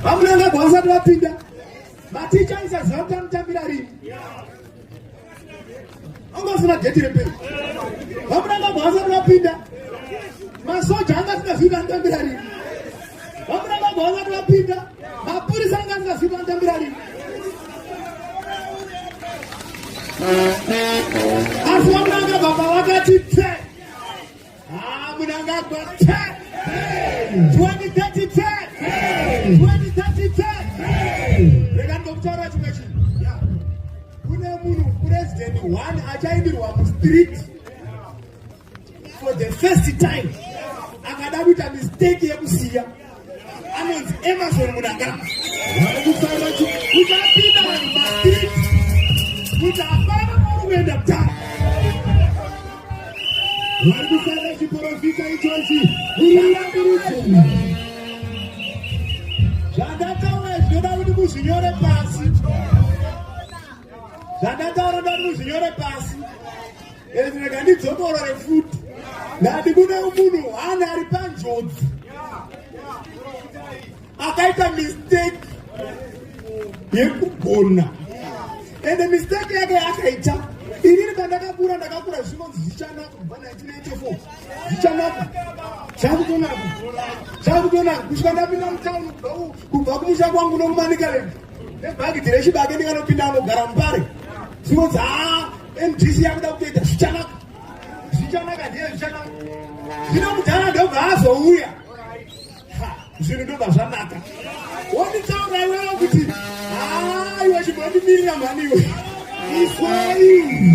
Hamuna gwanza twapinda. Maticha isa zauta mtambira rini. Ongosina geti reperi. Hamuna gwanza twapinda. Masoja anga sikafika mtambira rini. Hamuna gwanza twapinda. Mapurisa anga sikafika mtambira rini. Afuamuna baba wakati te. Munanga kwa te. 2030 te. 2030 te. Regando mchara chumechi. Kune munu president one achaindirwa mu street for the first time. Akadabuta mistake yekusiya. Anonzi Emerson Munanga. Kufara chu utapinda mu street. Utapana kuenda mtara. Waribisana chiporofika ichochi. Uriyandiruchi. Zandataura zvinoda kuti muzvinyore pasi. Zandataura kuti muzvinyore pasi. Ezvinenge ndidzokorore futi. Ngati kune munhu hana ari panjodzi. Akaita mistake yekugona. And the mistake yake akaita. Inini pandakakura ndakakura zvinonzi zvichanaka kubva 1994. Zvichanaka. Chakutonaka. Kusvika ndapinda mutauni kubva kumusha kwangu nokumanikalendi. Nebhagidhi rechibage ndikanopinda anogara mupare. Zvinonzi MDC yakuda kutoita zvichanaka. Zvichanaka ndiye zvichanaka. Zvino mudhara ndobva azouya. Zvinhu ndobva zvanaka. Wonditaura iwewe kuti iwe chimbotimirira mhani iwe. Iswei.